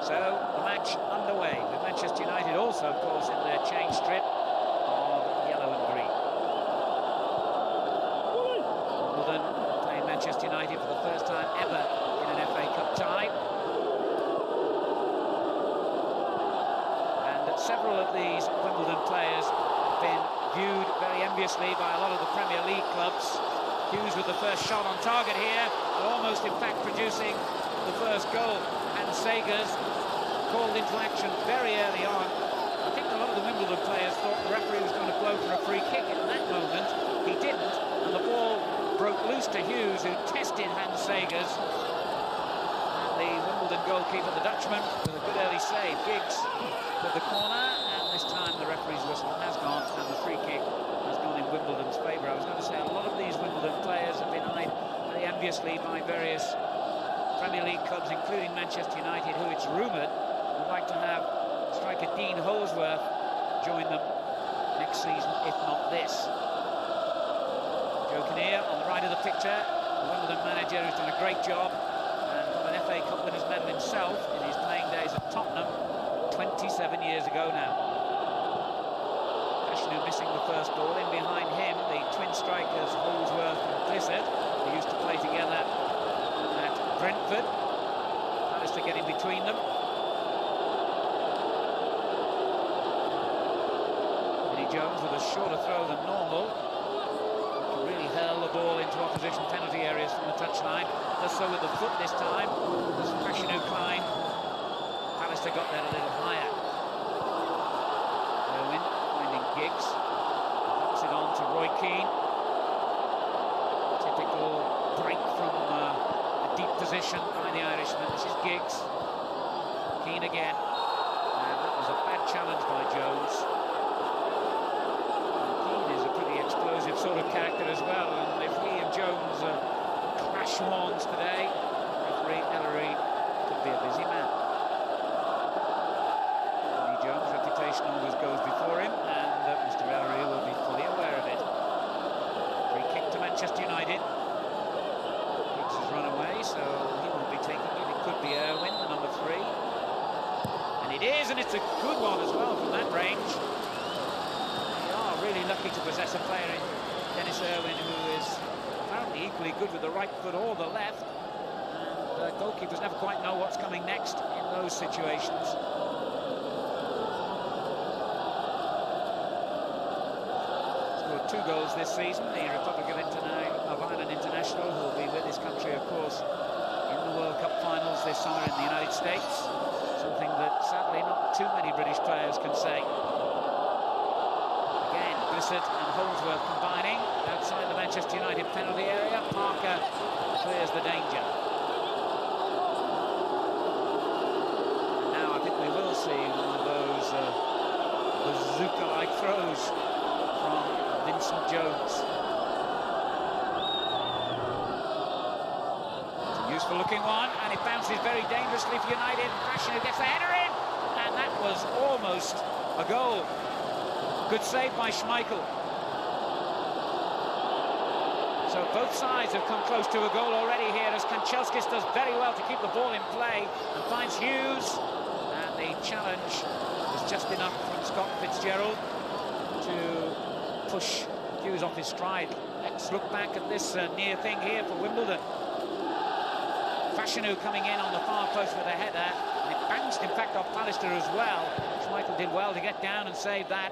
So the match underway with Manchester United also, of course, in their change strip of yellow and green. Wimbledon playing Manchester United for the first time ever in an FA Cup tie. And several of these Wimbledon players have been viewed very enviously by a lot of the Premier League clubs. Hughes with the first shot on target here, and almost in fact producing the first goal. And Sagers called into action very early on. I think a lot of the Wimbledon players thought the referee was going to blow for a free kick in that moment. He didn't, and the ball broke loose to Hughes, who tested Hans Sagers. And the Wimbledon goalkeeper, the Dutchman, with a good early save. Giggs with the corner, and this time the referee's whistle has gone, and the free kick has gone in Wimbledon's favour. I was going to say, a lot of these Wimbledon players have been eyed very enviously by various Premier League clubs, including Manchester United, who it's rumoured would like to have striker Dean Holsworth join them next season, if not this. Joe Kinnear on the right of the picture, the Wimbledon manager who's done a great job and got an FA Cup winners medal himself in his playing days at Tottenham 27 years ago now. Fashanu missing the first ball. In behind him, the twin strikers Holsworth and Blizzard, who used to play together at Brentford. Alistair getting between them. Vinnie Jones with a shorter throw than normal. Can really hurl the ball into opposition penalty areas from the touchline. Does so with the foot this time. As Fashanu climbed, Alistair got there a little higher. Irwin finding Giggs. Hops it on to Roy Keane. Typical break from deep position by the Irishman. This is Giggs. Keane again. And that was a bad challenge by Jones. And Keane is a pretty explosive sort of character as well. And if he and Jones clash horns today, referee Ellery could be a busy man. Vinnie Jones' reputation always goes before him, and Mr. Ellery will be fully aware of it. Free kick to Manchester United. Run away, so he will be taking it. It could be Irwin, the number 3. And it is, and it's a good one as well from that range. They are really lucky to possess a player in Dennis Irwin who is apparently equally good with the right foot or the left. And goalkeepers never quite know what's coming next in those situations. Scored 2 goals this season, the Republic of Ireland international, who will be with his country, of course, in the World Cup finals this summer in the United States. Something that, sadly, not too many British players can say. Again, Blizzard and Holsworth combining outside the Manchester United penalty area. Parker clears the danger. And now I think we will see one of those bazooka-like throws from Vincent Jones. Useful looking one, and it bounces very dangerously for United. Fashanu gets the header in, and that was almost a goal. Good save by Schmeichel. So both sides have come close to a goal already here, as Kanchelskis does very well to keep the ball in play and finds Hughes, and the challenge is just enough from Scott Fitzgerald to push Hughes off his stride. Let's look back at this near thing here for Wimbledon. Fashanu coming in on the far post with a header, and it bounced in fact off Pallister as well. Schmeichel did well to get down and save that.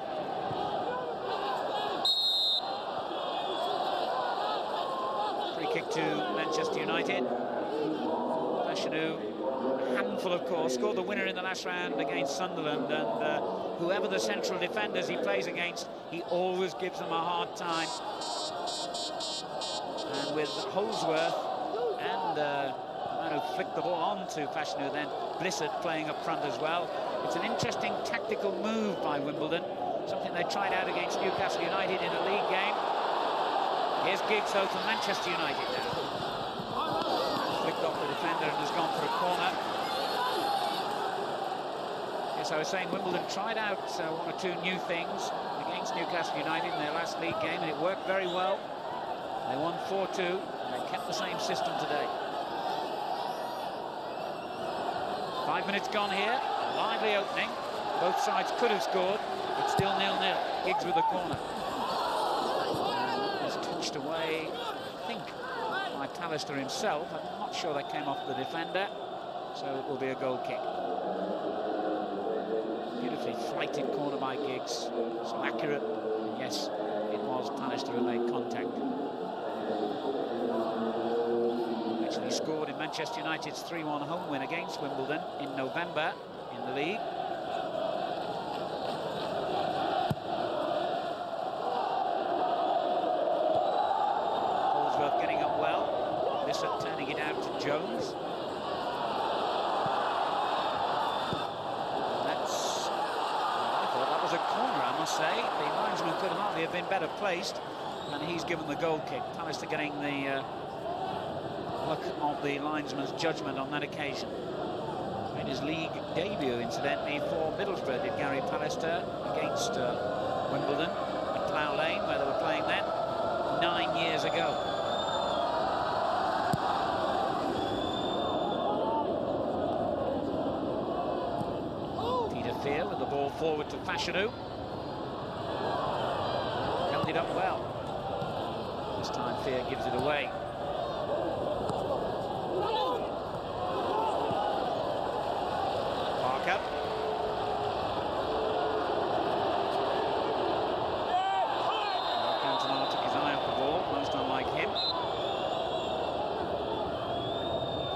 Free kick to Manchester United. Fashanu, a handful of course, scored the winner in the last round against Sunderland, and whoever the central defenders he plays against, he always gives them a hard time. And with Holsworth and who flicked the ball on to Fashanu, then Blizzard playing up front as well. It's an interesting tactical move by Wimbledon, something they tried out against Newcastle United in a league game. Here's Giggs though to Manchester United now. Flicked off the defender and has gone for a corner. Yes, I was saying Wimbledon tried out 1 or 2 new things against Newcastle United in their last league game, and it worked very well. They won 4-2, and they kept the same system today. 5 minutes gone here. A lively opening. Both sides could have scored, but still 0-0. Giggs with the corner. It's touched away, I think, by Pallister himself. I'm not sure that came off the defender, so it will be a goal kick. Beautifully flighted corner by Giggs. So accurate. Yes, it was Pallister who made contact. Actually scored in Manchester United's 3-1 home win against Wimbledon in November in the league. Holdsworth getting up well. Bissett turning it out to Jones. A corner, I must say. The linesman could hardly have been better placed, and he's given the goal kick. Pallister getting the luck of the linesman's judgment on that occasion. Made his league debut, incidentally, for Middlesbrough, did Gary Pallister, against Wimbledon at Plough Lane, where they were playing then 9 years ago. With the ball forward to Fashanu. Held it up well. This time Fear gives it away. Parker. Cantona took his eye off the ball, most unlike him.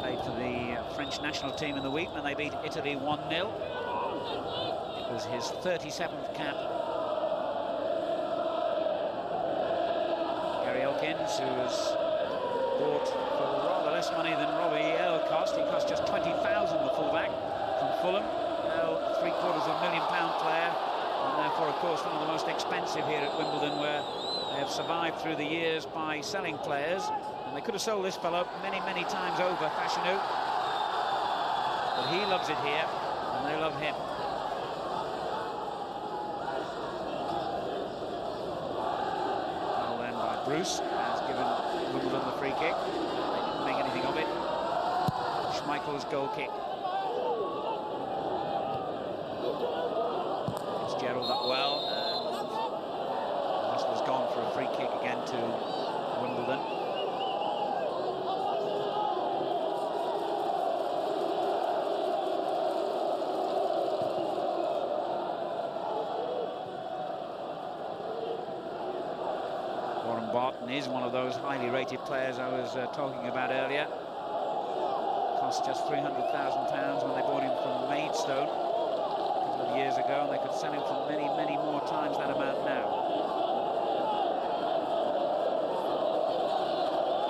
Played for the French national team in the week when they beat Italy 1-0. It was his 37th cap. Gary Elkins, who was bought for rather less money than Robbie Earle cost. He cost just 20,000, the fullback from Fulham. Earle, £750,000 player, and therefore, of course, one of the most expensive here at Wimbledon, where they have survived through the years by selling players. And they could have sold this fellow many, many times over, Fashanu. But he loves it here, and they love him. Bruce has given Wimbledon the free kick. They didn't make anything of it. Schmeichel's goal kick. Fitzgerald up well, and Russell's gone for a free kick again to Wimbledon. Barton is one of those highly rated players I was talking about earlier. Cost just £300,000 when they bought him from Maidstone a couple of years ago, and they could sell him for many, many more times that amount now.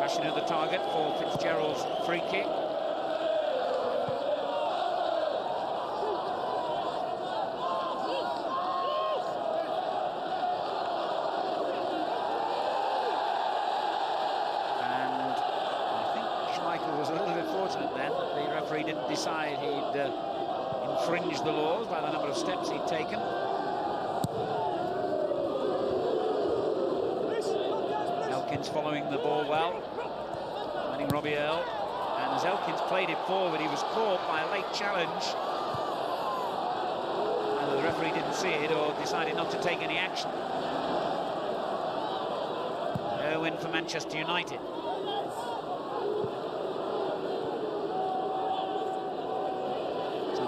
Fashanu the target for Fitzgerald's free kick. Didn't decide he'd infringe the laws by the number of steps he'd taken. Elkins following the ball well, finding Robbie Earle, and as Elkins played it forward, he was caught by a late challenge. Either the referee didn't see it or decided not to take any action. A win for Manchester United.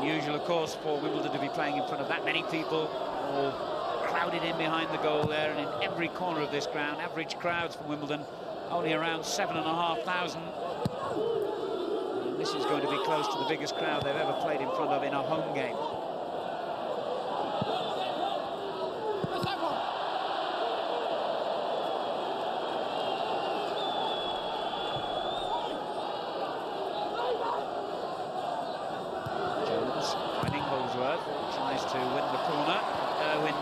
Unusual, of course, for Wimbledon to be playing in front of that many people, all crowded in behind the goal there, and in every corner of this ground. Average crowds for Wimbledon only around 7,500. And this is going to be close to the biggest crowd they've ever played in front of in a home game. Tries to win the corner. Irwin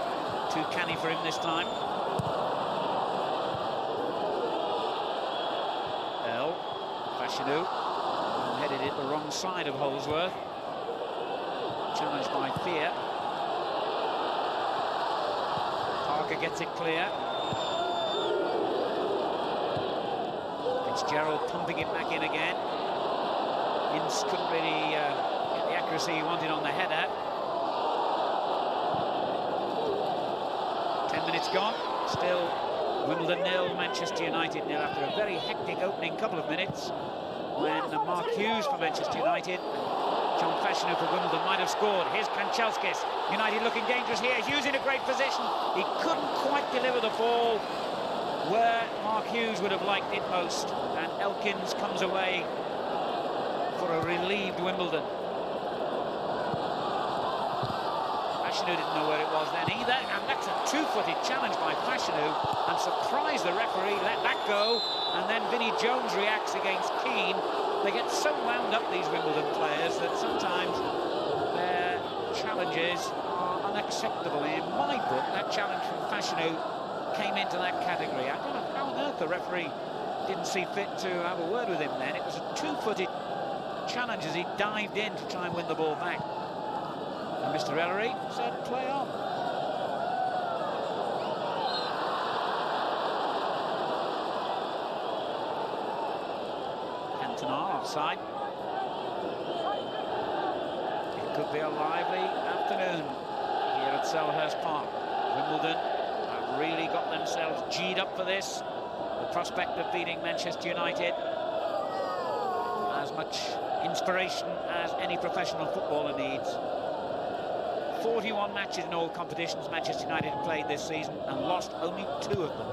too canny for him this time. Earle, Fashanu, headed it the wrong side of Holdsworth. Challenged by Fear. Parker gets it clear. Fitzgerald pumping it back in again. Ince couldn't really get the accuracy he wanted on the header. 10 minutes gone, still Wimbledon 0, Manchester United 0 after a very hectic opening couple of minutes when Mark Hughes for Manchester United, John Fashanu for Wimbledon might have scored. Here's Kanchelskis. United looking dangerous here. Hughes in a great position. He couldn't quite deliver the ball where Mark Hughes would have liked it most. And Elkins comes away for a relieved Wimbledon. Fashanu didn't know where it was then either. And that's a two-footed challenge by Fashanu. I'm surprised the referee let that go. And then Vinnie Jones reacts against Keane. They get so wound up, these Wimbledon players, that sometimes their challenges are unacceptable. In my book, that challenge from Fashanu came into that category. I don't know how on earth the referee didn't see fit to have a word with him then. It was a two-footed challenge as he dived in to try and win the ball back. And Mr. Ellery said, play on. Offside. It could be a lively afternoon here at Selhurst Park. Wimbledon have really got themselves G'd up for this. The prospect of beating Manchester United, as much inspiration as any professional footballer needs. 41 matches in all competitions Manchester United have played this season and lost only 2 of them.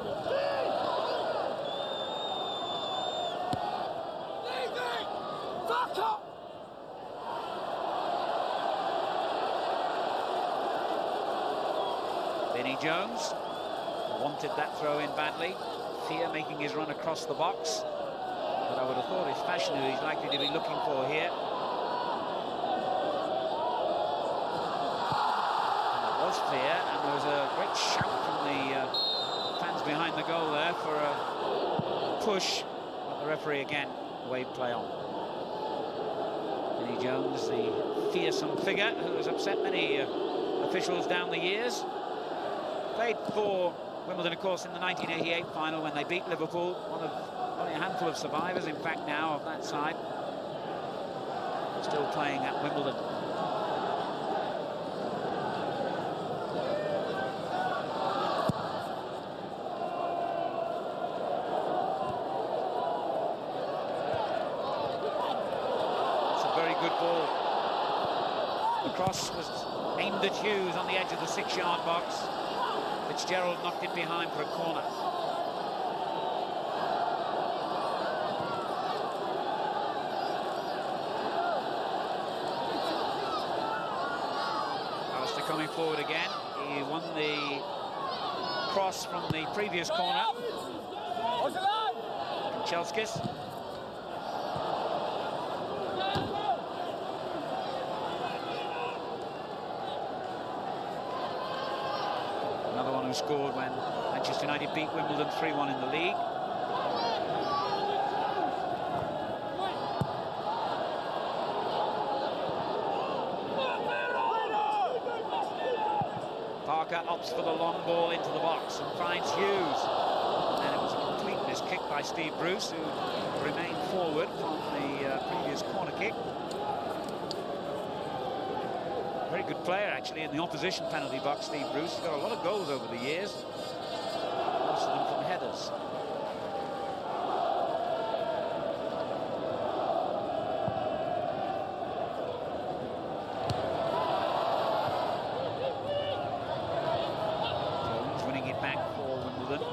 Vinnie Jones wanted that throw in badly. Fear making his run across the box. But I would have thought it's Fashanu he's likely to be looking for here. And it was Fear, and there was a great shout from the fans behind the goal there for a push. But the referee again waved play on. Vinnie Jones, the fearsome figure who has upset many officials down the years. Played for Wimbledon, of course, in the 1988 final when they beat Liverpool. One of only a handful of survivors, in fact, now of that side. Still playing at Wimbledon. It's a very good ball. The cross was aimed at Hughes on the edge of the 6-yard box. Fitzgerald knocked it behind for a corner. Alistair coming forward again. He won the cross from the previous corner. Kanchelskis. Scored when Manchester United beat Wimbledon 3-1 in the league. Parker opts for the long ball into the box and finds Hughes. And it was a complete miss kick by Steve Bruce, who remained forward from the previous corner kick. Very good player, actually, in the opposition penalty box, Steve Bruce. He's got a lot of goals over the years, most of them from headers. Jones winning it back for Wimbledon.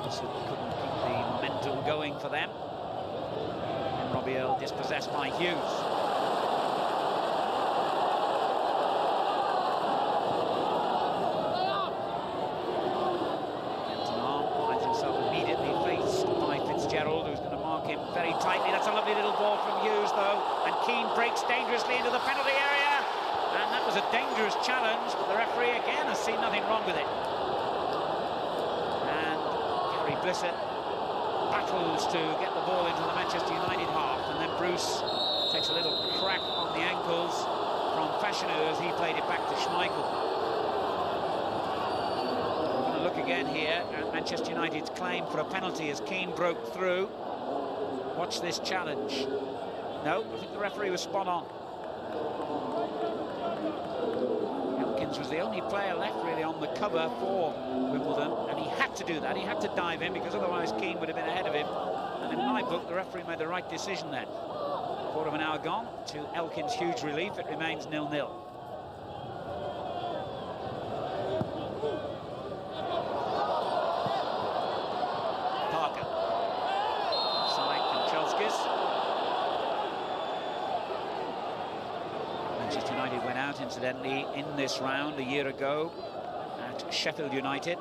Also couldn't keep the momentum going for them. And Robbie Earle dispossessed by Hughes. Who's going to mark him very tightly. That's a lovely little ball from Hughes, though, and Keane breaks dangerously into the penalty area, and that was a dangerous challenge, but the referee again has seen nothing wrong with it. And Gary Blissett battles to get the ball into the Manchester United half, and then Bruce takes a little crack on the ankles from Fashanu as he played it back to Schmeichel. Look again here at Manchester United's claim for a penalty as Keane broke through. Watch this challenge. No, I think the referee was spot on. Elkins was the only player left really on the cover for Wimbledon, and he had to do that. He had to dive in because otherwise Keane would have been ahead of him. And in my book, the referee made the right decision then. Quarter of an hour gone, to Elkins' huge relief. It remains 0-0. Parker. Side Kanchelskis. Manchester United went out, incidentally, in this round a year ago at Sheffield United.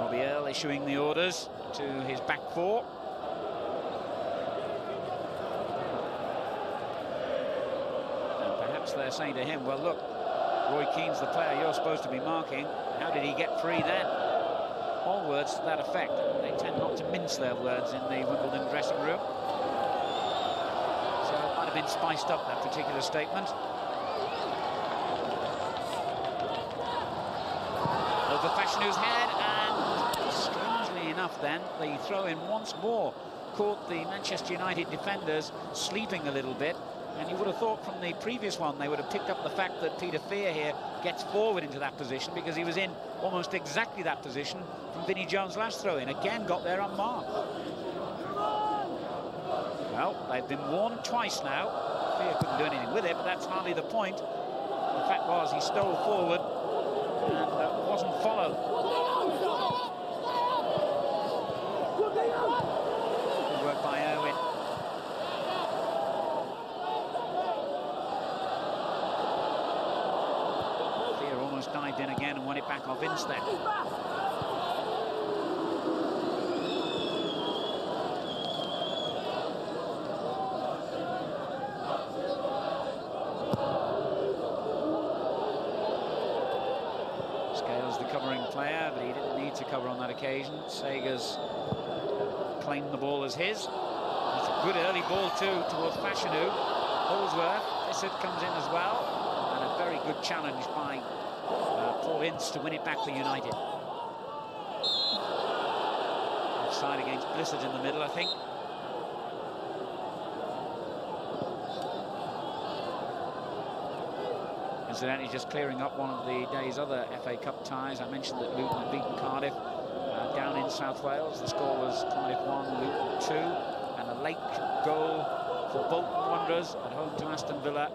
Robbie Earle issuing the orders to his back four. And perhaps they're saying to him, well, look, Roy Keane's the player you're supposed to be marking. How did he get free then? All words to that effect. They tend not to mince their words in the Wimbledon dressing room. So it might have been spiced up, that particular statement. Over Fashinu's head, and strangely enough then, the throw-in once more caught the Manchester United defenders sleeping a little bit. And you would have thought from the previous one they would have picked up the fact that Peter Fear here gets forward into that position, because he was in almost exactly that position from Vinnie Jones' last throw-in. Again got there unmarked. Well, they've been warned twice now. Fear couldn't do anything with it, but that's hardly the point. The fact was he stole forward and wasn't followed. Good work by Irwin. Dived in again and won it back off instead. Scales the covering player, but he didn't need to cover on that occasion. Sagers claimed the ball as his. It's a good early ball too towards Fashanu. Holdsworth, Bissett comes in as well, and a very good challenge by Paul Ince to win it back for United. Offside against Blissett in the middle, I think. Incidentally, just clearing up one of the day's other FA Cup ties. I mentioned that Luton had beaten Cardiff down in South Wales. The score was Cardiff 1, Luton 2, and a late goal for Bolton Wanderers at home to Aston Villa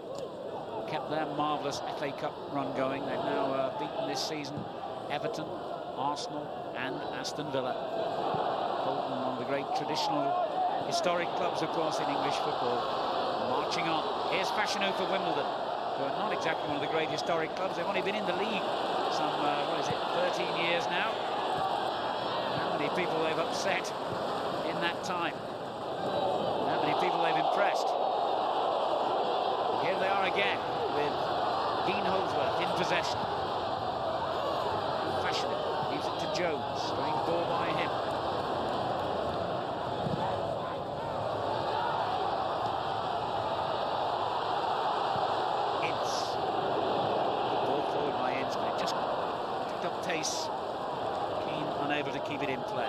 kept their marvellous FA Cup run going. They've now beaten this season Everton, Arsenal and Aston Villa. Bolton, one of the great traditional historic clubs, of course, in English football. Marching on. Here's Fashanu for Wimbledon, who are not exactly one of the great historic clubs. They've only been in the league some, 13 years now. And how many people they've upset in that time. And how many people they've impressed. And here they are again, with Dean Holdsworth in possession. Fashanu leaves it to Jones. Strange ball by him. Ince. Good ball forward by Ince, but it just picked up pace. Keane unable to keep it in play.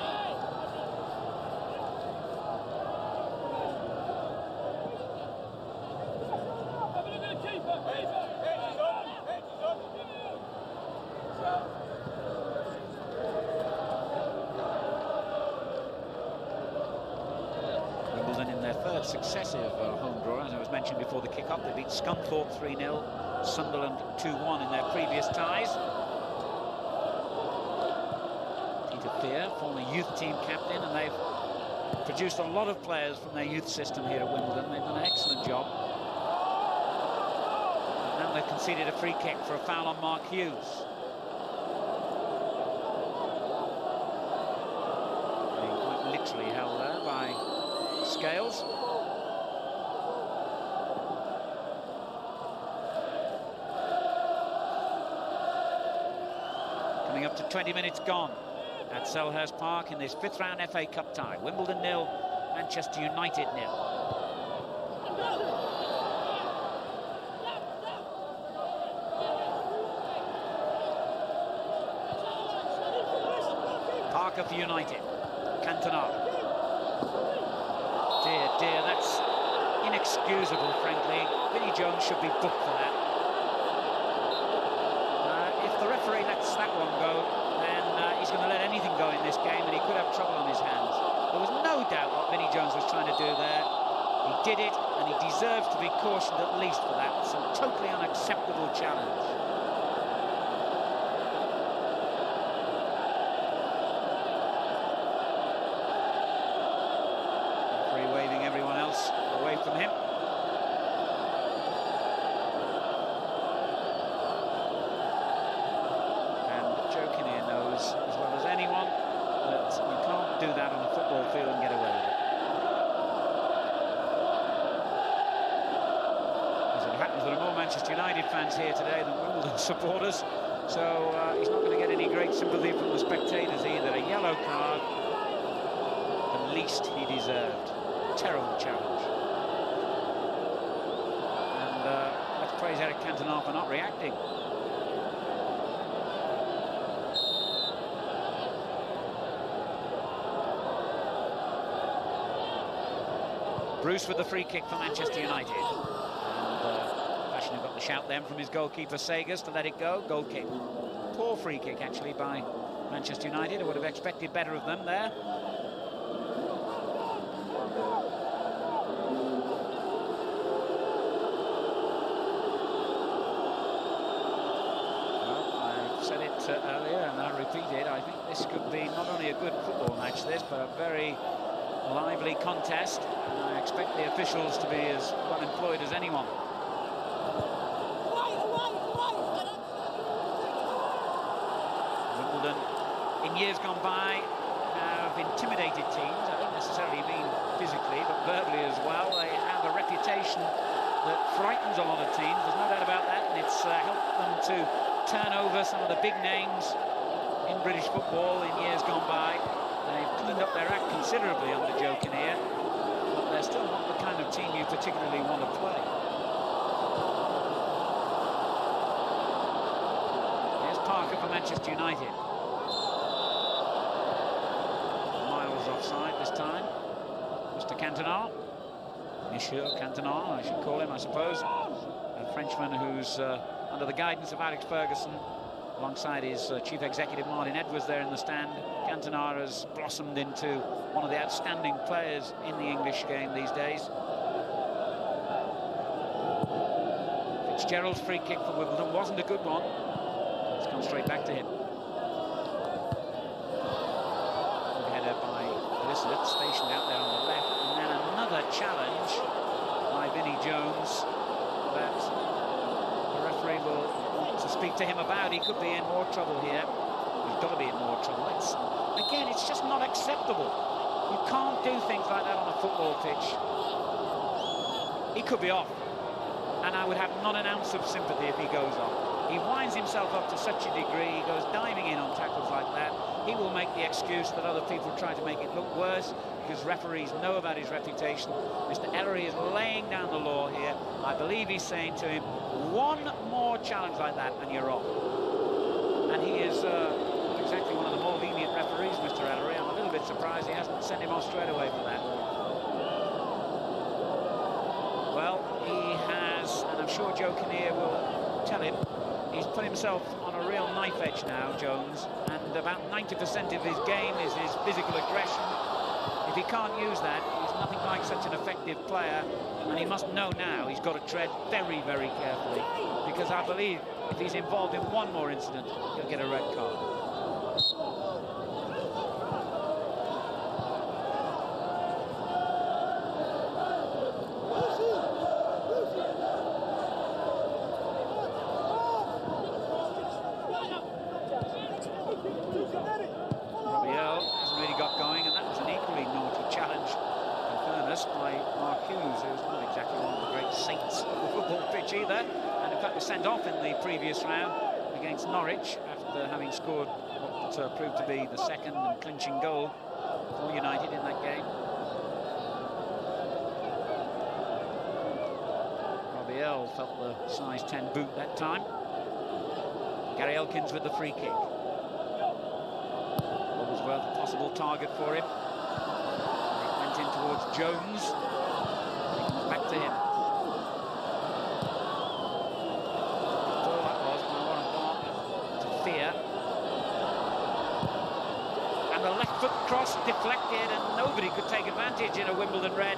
Successive home draw, as I was mentioned before the kick-off. They beat Scunthorpe 3-0, Sunderland 2-1 in their previous ties. Peter Fear, former youth team captain, and they've produced a lot of players from their youth system here at Wimbledon. They've done an excellent job. And now they've conceded a free kick for a foul on Mark Hughes. Being quite literally held there by Scales. Coming up to 20 minutes gone at Selhurst Park in this fifth round FA Cup tie. Wimbledon 0, Manchester United 0. Parker for United. Cantona. Dear, that's inexcusable, frankly. Vinnie Jones should be booked for that. If the referee lets that one go, then he's going to let anything go in this game, and he could have trouble on his hands. There was no doubt what Vinnie Jones was trying to do there. He did it, and he deserves to be cautioned at least for that. It's a totally unacceptable challenge. Referee waving everyone else away from him. And Joe Kinnear knows as well as anyone that you can't do that on a football field and get away with it. There are more Manchester United fans here today than Wimbledon supporters, so he's not going to get any great sympathy from the spectators either. A yellow card, the least he deserved. Terrible challenge. And let's praise Eric Cantona for not reacting. Bruce with the free kick for Manchester United. Got the shout then from his goalkeeper Sagers to let it go. Goal kick. Poor free kick actually by Manchester United. I would have expected better of them there. Well, I said it earlier and I'll repeat it. I think this could be not only a good football match this, but a very lively contest. And I expect the officials to be as well employed as anyone. Wimbledon, in years gone by, have intimidated teams. I don't necessarily mean physically, but verbally as well. They have a reputation that frightens a lot of teams. There's no doubt about that, and it's helped them to turn over some of the big names in British football in years gone by. They've cleaned up their act considerably under Joe Kinnear, but they're still not the kind of team you particularly want to play. For Manchester United. Miles offside this time. Mr. Cantona. Monsieur Cantona, I should call him, I suppose. A Frenchman who's under the guidance of Alex Ferguson, alongside his chief executive Martin Edwards there in the stand. Cantona has blossomed into one of the outstanding players in the English game these days. Fitzgerald's free kick for Wimbledon wasn't a good one. It's gone straight back to him. Good header by Blissett, stationed out there on the left. And then another challenge by Vinnie Jones that the referee will want to speak to him about. He could be in more trouble here. He's got to be in more trouble. Again, it's just not acceptable. You can't do things like that on a football pitch. He could be off. And I would have not an ounce of sympathy if he goes off. He winds himself up to such a degree, he goes diving in on tackles like that. He will make the excuse that other people try to make it look worse, because referees know about his reputation. Mr. Ellery is laying down the law here. I believe he's saying to him, one more challenge like that and you're off. And he is exactly one of the more lenient referees, Mr. Ellery. I'm a little bit surprised he hasn't sent him off straight away for that. Well, he has, and I'm sure Joe Kinnear will tell him, he's put himself on a real knife edge now, Jones, and about 90% of his game is his physical aggression. If he can't use that, he's nothing like such an effective player, and he must know now he's got to tread very, very carefully, because I believe if he's involved in one more incident, he'll get a red card. Either, and in fact was sent off in the previous round against Norwich after having scored what proved to be the second and clinching goal for United in that game. Robbie Earle felt the size 10 boot that time. Gary Elkins with the free kick. Worth a possible target for him. It went in towards Jones. It comes back to him. left-foot cross deflected, and nobody could take advantage in a Wimbledon red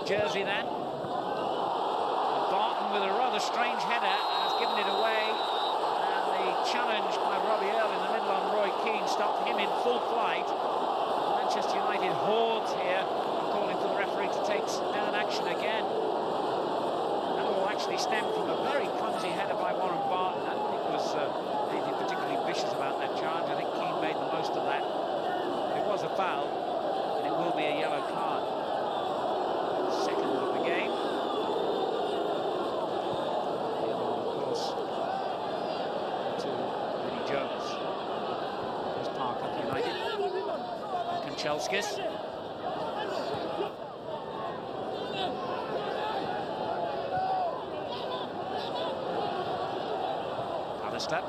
jersey then. And Barton, with a rather strange header, has given it away, and the challenge by Robbie Earle in the middle on Roy Keane stopped him in full flight. Manchester United hoards here, calling for the referee to take down action again. That all actually stemmed from a very clumsy header by Warren Barton. I don't think it was anything particularly vicious about that charge. I think Keane made the most of that. It was a foul, and it will be a yellow card. Second of the game. The other one, of course, to Vinnie Jones. There's Park up United. Kanchelskis. Alistair.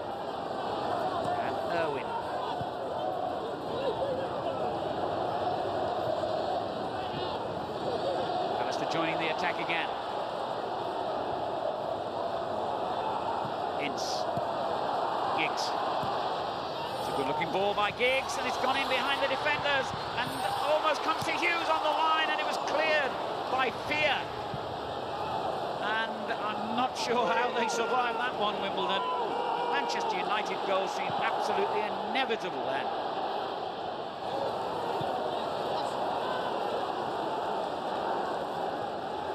And Irwin. Alistair joining the attack again. Ince. Giggs. It's a good-looking ball by Giggs, and it's gone in behind the defenders, and almost comes to Hughes on the line, and it was cleared by Fear. And I'm not sure how they survived that one, Wimbledon. Manchester United goal seemed absolutely inevitable then.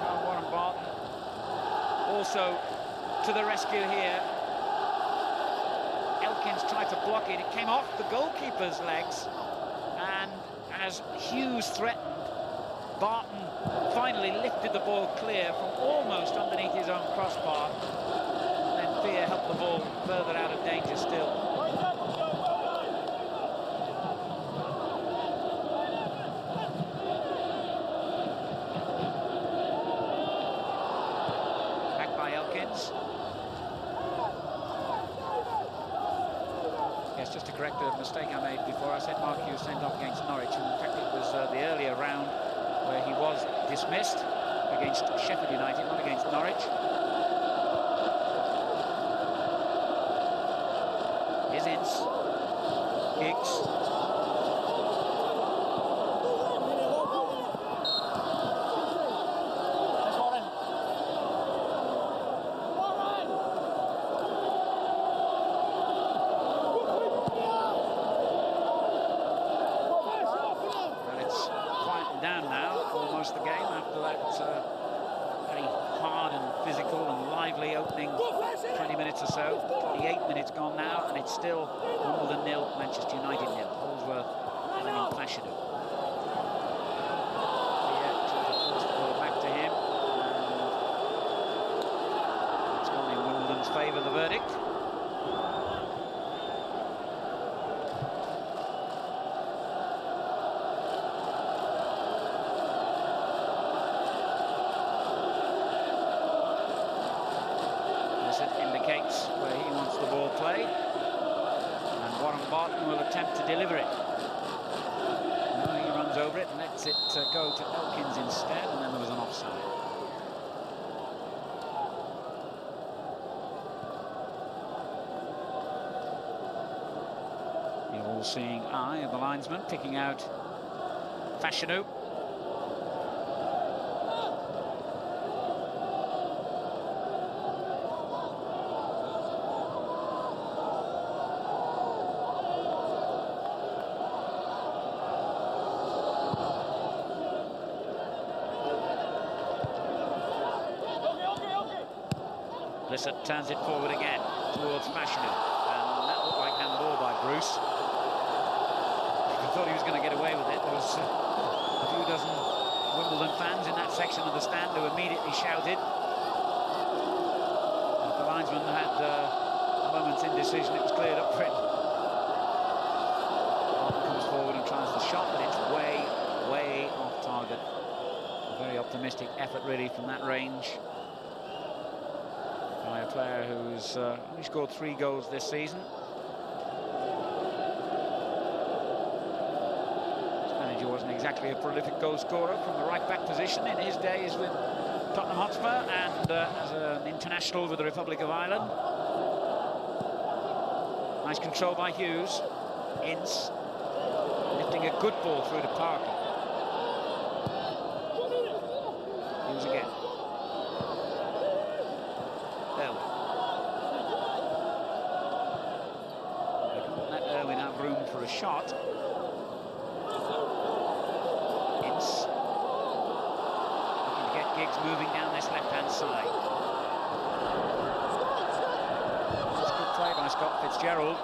Now Warren Barton also to the rescue here. Elkins tried to block it. It came off the goalkeeper's legs, and as Hughes threatened, Barton finally lifted the ball clear from almost underneath his own crossbar. Fear helped the ball further out of danger still. Back by Elkins. Yes, just to correct a mistake I made before. I said Mark Hughes sent off against Norwich, and in fact it was the earlier round where he was dismissed against Sheffield United, not against Norwich. Ince. Giggs. Well, it's quietened down now, almost the game, after that very hard and physical and lively opening 20 minutes or so. 28 minutes gone now, and it's still Wimbledon 0, Manchester United 0. Holdsworth finding Fashanu. Forced the ball back to him, and it's gone in Wimbledon's favour, the verdict. Indicates where he wants the ball played, and Warren Barton will attempt to deliver it. No, he runs over it and lets it go to Elkins instead, and then there was an offside. The all-seeing eye of the linesman picking out Fashanu. Blissett turns it forward again towards Fashanu, and that looked like handball by Bruce. I thought he was going to get away with it. There was a few dozen Wimbledon fans in that section of the stand who immediately shouted. If the linesman had a moment's indecision, it was cleared up for him. Martin comes forward and tries the shot, but it's way, way off target. A very optimistic effort, really, from that range. By a player who's only scored 3 goals this season. His manager wasn't exactly a prolific goal scorer from the right-back position in his days with Tottenham Hotspur, and as an international with the Republic of Ireland. Nice control by Hughes. Ince lifted Lifting a good ball through to Parker. Hughes again. Irwin. They can't let Irwin have room for a shot. Ince. Looking to get Giggs moving down this left-hand side. That's good play by Scott Fitzgerald.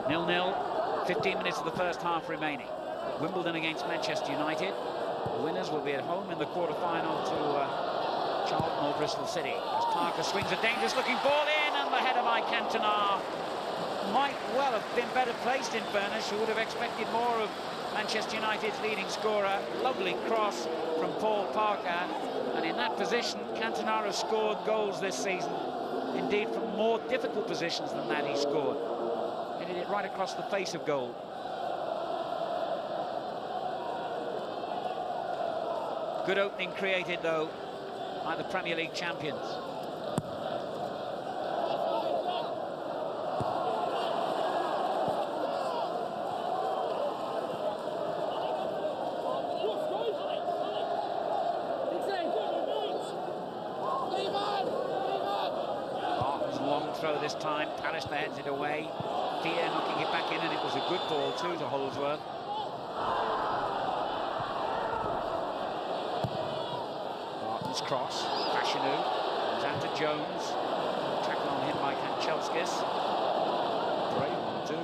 0-0, 15 minutes of the first half remaining. Wimbledon against Manchester United. The winners will be at home in the quarter-final to Charlton or Bristol City. As Parker swings a dangerous-looking ball in, and the header by Cantona might well have been better placed, in fairness. You would have expected more of Manchester United's leading scorer. Lovely cross from Paul Parker. And in that position, Cantona has scored goals this season. Indeed, from more difficult positions than that he scored. Headed it right across the face of goal. Good opening created, though, by the Premier League champions. Throw this time, Pallister heads it away. Thier knocking it back in, and it was a good ball too to Holdsworth. Martin's cross, Fashanu comes out to Jones. Tackle on him by Kanchelskis. Great one too.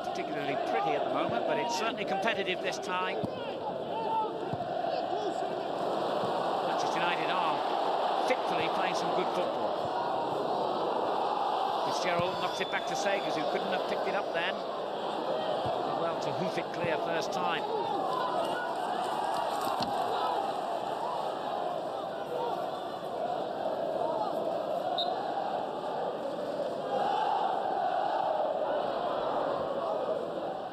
Particularly pretty at the moment, but it's certainly competitive this time. Manchester United are fitfully playing some good football. Fitzgerald knocks it back to Sagers, who couldn't have picked it up then. Did well to hoof it clear first time.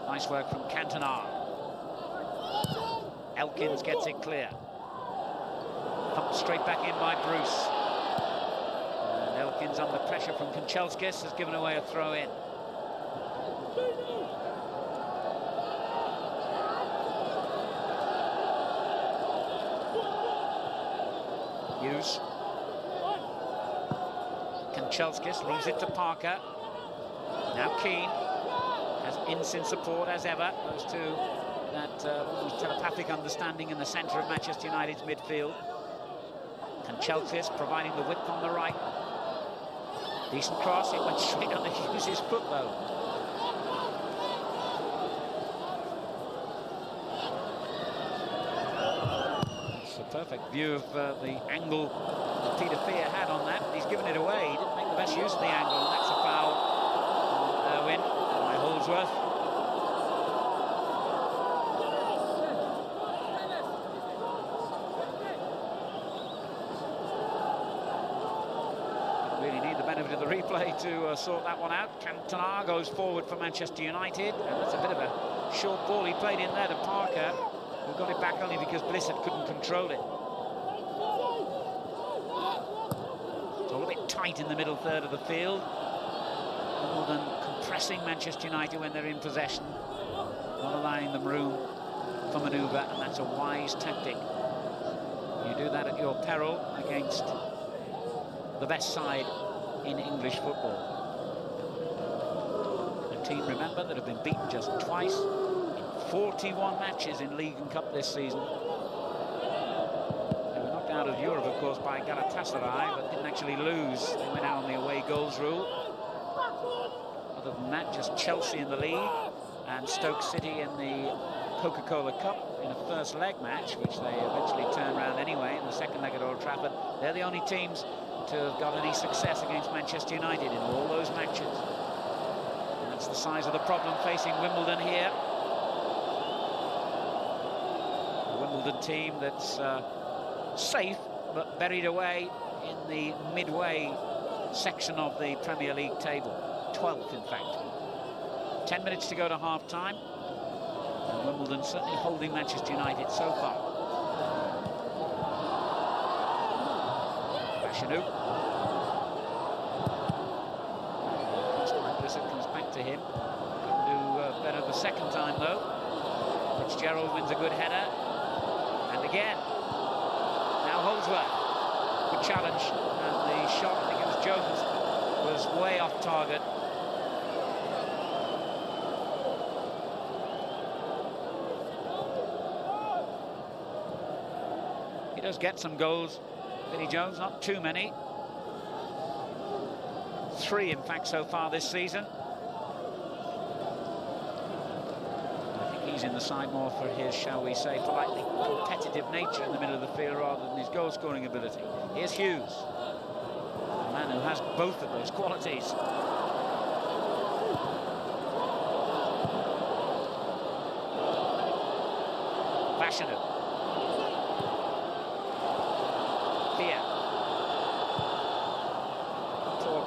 Nice work from Cantona. Elkins gets it clear. Pumped straight back in by Bruce. And Elkins, under pressure from Kanchelskis, has given away a throw-in. Hughes. Kanchelskis leaves it to Parker. Now Keane. Has Ince in support as ever. Those two, that almost telepathic understanding in the centre of Manchester United's midfield. Kanchelskis providing the width on the right. Decent cross, it went straight under Hughes' foot though. It's a perfect view of the angle that Peter Thier had on that. He's given it away. He didn't make the best use of the angle, and that's a foul on Irwin. Holdsworth. Really need the benefit of the replay to sort that one out. Cantona goes forward for Manchester United, and that's a bit of a short ball he played in there to Parker, who got it back only because Blissett couldn't control it. It's all a bit tight in the middle third of the field. More than pressing Manchester United when they're in possession, not allowing them room for manoeuvre, and that's a wise tactic. You do that at your peril against the best side in English football. A team, remember, that have been beaten just twice in 41 matches in League and Cup this season. They were knocked out of Europe, of course, by Galatasaray, but didn't actually lose. They went out on the away goals rule. Other than that, just Chelsea in the league and Stoke City in the Coca-Cola Cup in a first leg match, which they eventually turned around anyway in the second leg at Old Trafford. They're the only teams to have got any success against Manchester United in all those matches. And that's the size of the problem facing Wimbledon here. A Wimbledon team that's safe but buried away in the midway section of the Premier League table. 12th, in fact. 10 minutes to go to half-time. And Wimbledon certainly holding Manchester United so far. Fashanu. It comes back to him. Couldn't do better the second time, though. Fitzgerald wins a good header. And again. Now Holdsworth. Good challenge. And the shot, I think it was Jones, was way off target. He does get some goals, Vinnie Jones, not too many. 3, in fact, so far this season. I think he's in the side more for his, shall we say, politely competitive nature in the middle of the field rather than his goal-scoring ability. Here's Hughes, a man who has both of those qualities. Fashanu.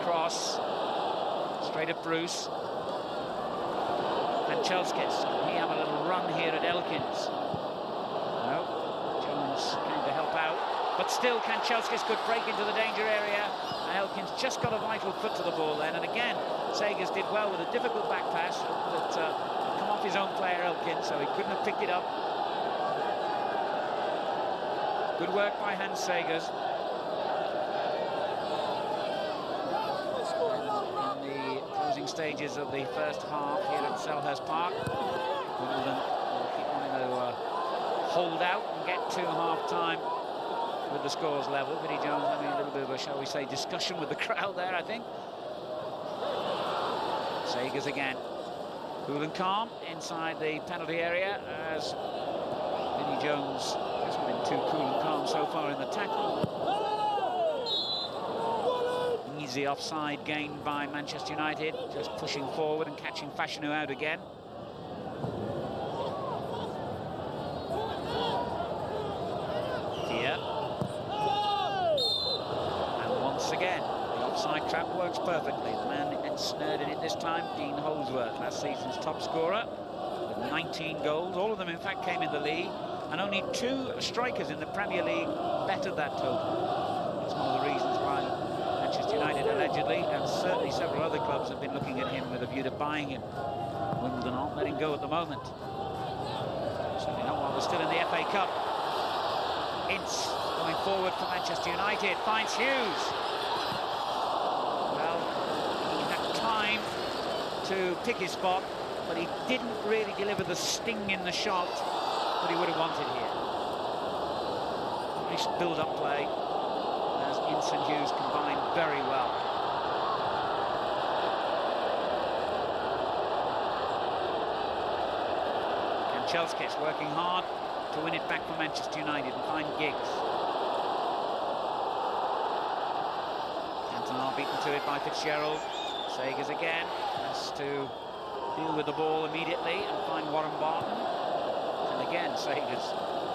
Cross straight at Bruce. And Chelskis, can he have a little run here at Elkins? No, Jones came to help out, but still Kanchelskis could break into the danger area, and Elkins just got a vital foot to the ball then, and again Sagers did well with a difficult back pass that come off his own player Elkins, so he couldn't have picked it up. Good work by Hans Sagers. Stages of the first half here at Selhurst Park. Wimbledon will keep wanting to hold out and get to half-time with the scores level. Vinnie Jones having a little bit of a, shall we say, discussion with the crowd there, I think. Sagers again. Cool and calm inside the penalty area as Vinnie Jones hasn't been too cool and calm so far in the tackle. Easy offside gained by Manchester United, just pushing forward and catching Fashanu out again. Here. And once again, the offside trap works perfectly. The man ensnared in it this time, Dean Holdsworth, last season's top scorer, with 19 goals. All of them, in fact, came in the league, and only 2 strikers in the Premier League bettered that total. That's one of the reasons why Manchester United allegedly, and certainly several other clubs, have been looking at him with a view to buying him. Wimbledon aren't letting go at the moment. Certainly not while we're still in the FA Cup. Ince going forward for Manchester United, finds Hughes. Well, he had time to pick his spot, but he didn't really deliver the sting in the shot that he would have wanted here. Nice build-up play. Ince and Hughes combined very well. Kanchelskis working hard to win it back for Manchester United and find Giggs. Cantona beaten to it by Fitzgerald. Sagers again has to deal with the ball immediately and find Warren Barton. And again, Sagers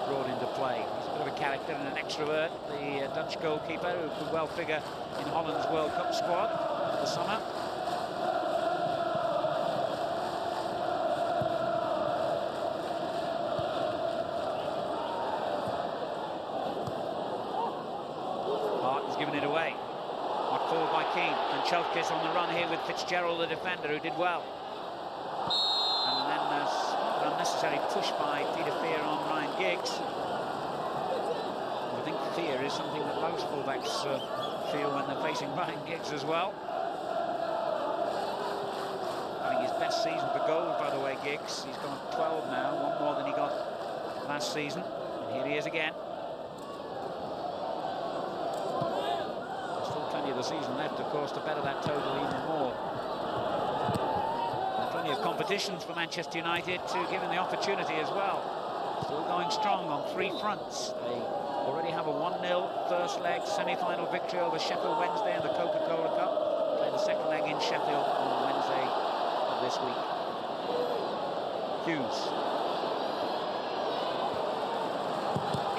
brought into play. He's a bit of a character and an extrovert, the Dutch goalkeeper who could well figure in Holland's World Cup squad this summer. Barton's given it away. Knocked forward by Keane. And Chelskis on the run here with Fitzgerald, the defender, who did well. And then there's an unnecessary push by Peter Fear on Ryan Giggs. I think fear is something that most fullbacks feel when they're facing Ryan Giggs as well. Having his best season for goals, by the way, Giggs. He's got 12 now, 1 more than he got last season. And here he is again. There's still plenty of the season left, of course, to better that total even more. Plenty of competitions for Manchester United to give him the opportunity as well. Still going strong on 3 fronts. They already have a 1-0 first leg semi-final victory over Sheffield Wednesday in the Coca-Cola Cup. Play the second leg in Sheffield on Wednesday of this week. Hughes.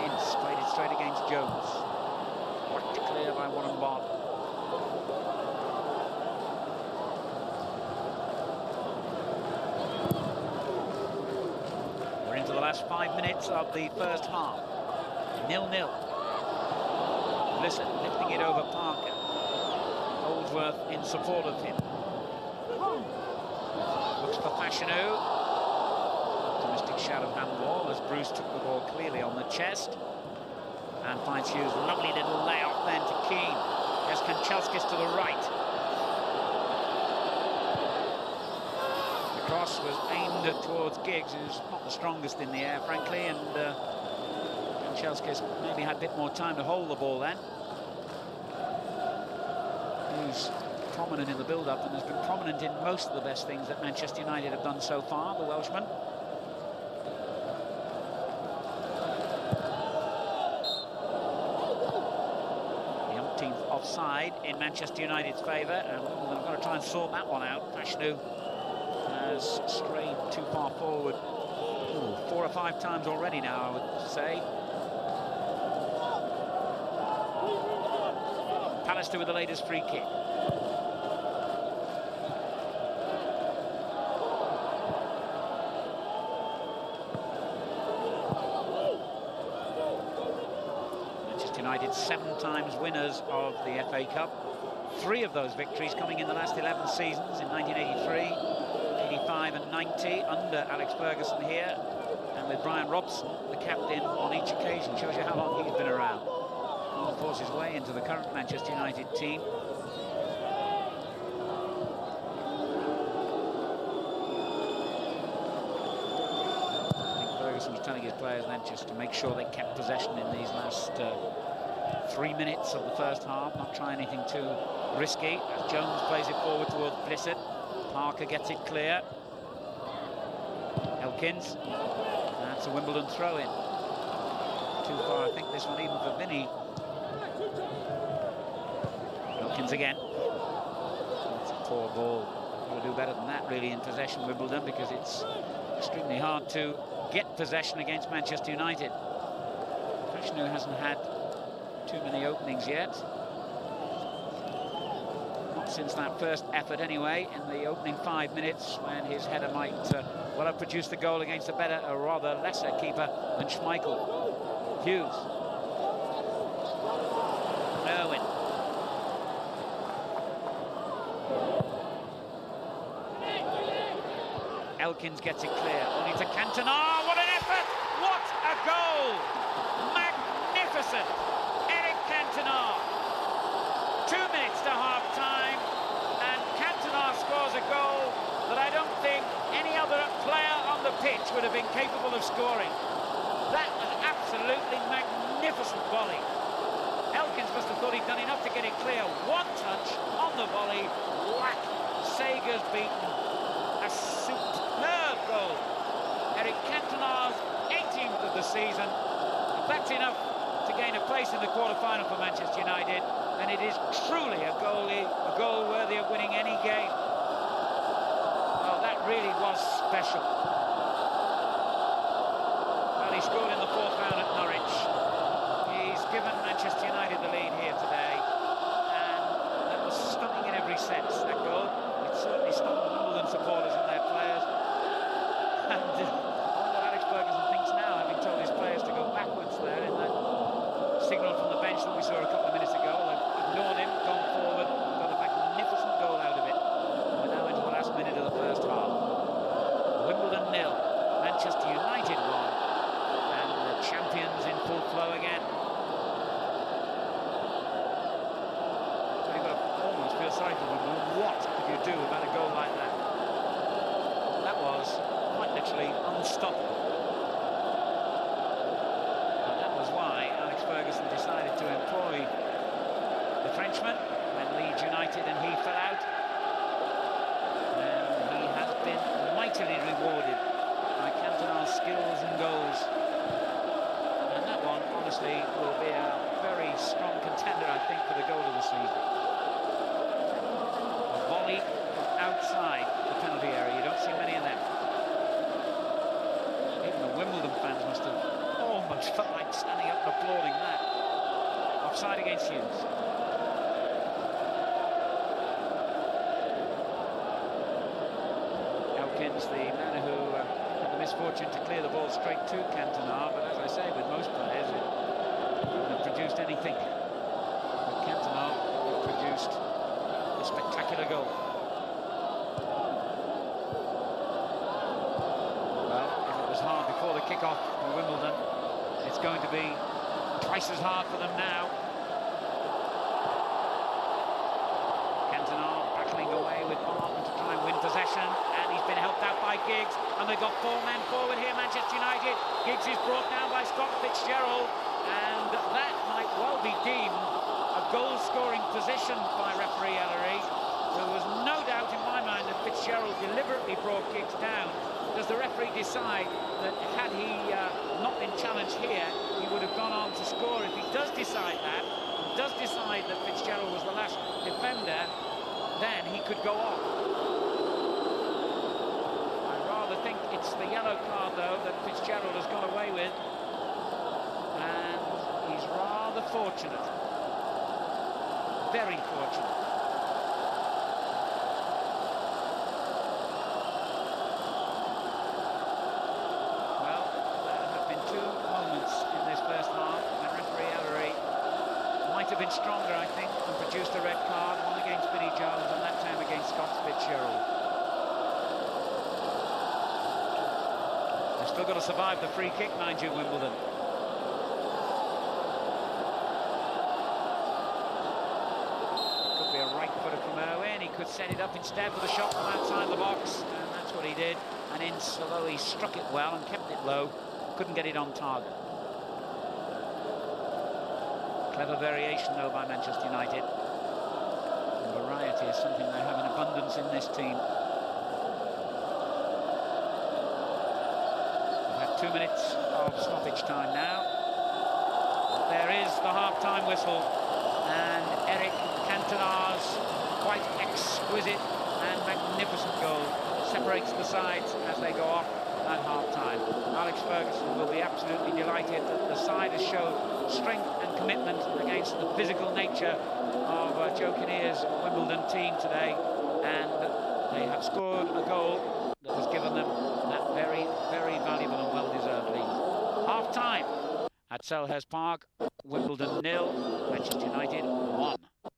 Ince played it straight against Jones. Worked clear by Warren Barton. last 5 minutes of the first half. 0-0. Blissett lifting it over Parker. Holdsworth in support of him. Looks for Fashanu. Optimistic shout of handball as Bruce took the ball clearly on the chest. And finds Hughes. Lovely little layoff then to Keane. There's Kanchelskis to the right. The cross was aimed towards Giggs, who's not the strongest in the air, frankly, and Kanchelskis maybe had a bit more time to hold the ball then. Who's prominent in the build-up and has been prominent in most of the best things that Manchester United have done so far, the Welshman. The umpteenth offside in Manchester United's favour, and they've got to try and sort that one out. Fashanu has strayed too far forward 4 or 5 times already now, I would say. Pallister with the latest free kick. Manchester United 7 times winners of the FA Cup. 3 of those victories coming in the last 11 seasons, in 1983, 85 and 90, under Alex Ferguson here, and with Brian Robson, the captain, on each occasion. Shows you how long he's been around. He'll force his way into the current Manchester United team. I think Ferguson was telling his players then just to make sure they kept possession in these last 3 minutes of the first half, not try anything too risky. As Jones plays it forward towards Blissett. Parker gets it clear. Elkins. That's a Wimbledon throw-in. Too far, I think, this one, even for Vinny. Elkins again. It's a poor ball. You'll do better than that, really, in possession, Wimbledon, because it's extremely hard to get possession against Manchester United. Fashanu hasn't had too many openings yet. Not since that first effort, anyway, in the opening 5 minutes, when his header might well have produced the goal against a better, or rather lesser keeper than Schmeichel. Hughes. Irwin. Elkins gets it clear. Only to Cantona. What an effort! What a goal! Magnificent! Eric Cantona. 2 minutes to half-time, and Cantona scores a goal that I don't think any other player on the pitch would have been capable of scoring. That was absolutely magnificent volley. Elkins must have thought he'd done enough to get it clear. One touch on the volley, whack, Sager's beaten. A superb goal. Eric Cantona's 18th of the season. That's enough to gain a place in the quarter-final for Manchester United, and it is truly a goal worthy of winning any game. Oh, that really was special. Well, he scored in the 4th round at Norwich. He's given Manchester United the lead here today, and that was stunning in every sense, that goal. It certainly stunned Wimbledon supporters and their players. And I wonder what Alex Ferguson thinks now, having told his players to go backwards there in that signal from the bench that we saw a couple of minutes ago. They've ignored him, gone forward, got a magnificent goal out of it. We're now into the last minute of the first half. Wimbledon 0, Manchester United 1, and the champions in full flow again. So you've got to almost feel sorry for Wimbledon. What could you do about a goal like that? That was quite literally unstoppable. And that was why Alex Ferguson decided to employ the Frenchman when Leeds United and he fell out. And he has been mightily rewarded by Cantona's skills and goals. And that one, honestly, will be a very strong contender, I think, for the goal of the season. A volley from outside the penalty area. You don't see many of them. Even the Wimbledon fans must have almost felt like standing up and applauding that. Offside against Hughes. Elkins, the man who had the misfortune to clear the ball straight to Cantona, but as I say, with most players, it wouldn't have produced anything. But Cantona produced a spectacular goal. Well, if it was hard before the kick-off for Wimbledon, it's going to be twice as hard for them now. Cantona battling away with Barton to try and win possession, and he's been helped out by Giggs, and they've got 4 men forward here, Manchester United. Giggs is brought down by Scott Fitzgerald, and that might well be deemed a goal-scoring position by referee Ellery. There was no doubt in my mind that Fitzgerald deliberately brought Giggs down. Does the referee decide that had he not been challenged here, he would have gone on to score? If he does decide that, Fitzgerald was the last defender, then he could go off. I rather think it's the yellow card, though, that Fitzgerald has got away with, and he's rather fortunate. Very fortunate. Well, there have been 2 moments in this first half when referee Ellery might have been stronger, I think, and produced a red card, one against Vinnie Jones and that time against Scott Fitzgerald. They've still got to survive the free kick, mind you, Wimbledon. He could set it up instead with a shot from outside the box, and that's what he did. And in slow, he struck it well and kept it low, couldn't get it on target. Clever variation, though, by Manchester United. And variety is something they have in abundance in this team. We've had 2 minutes of stoppage time now. There is the half-time whistle, and Eric Cantona's quite exquisite and magnificent goal separates the sides as they go off at half-time. Alex Ferguson will be absolutely delighted that the side has showed strength and commitment against the physical nature of Joe Kinnear's Wimbledon team today, and they have scored a goal that has given them that very, very valuable and well-deserved lead. Half-time at Selhurst Park, Wimbledon 0, Manchester United 1.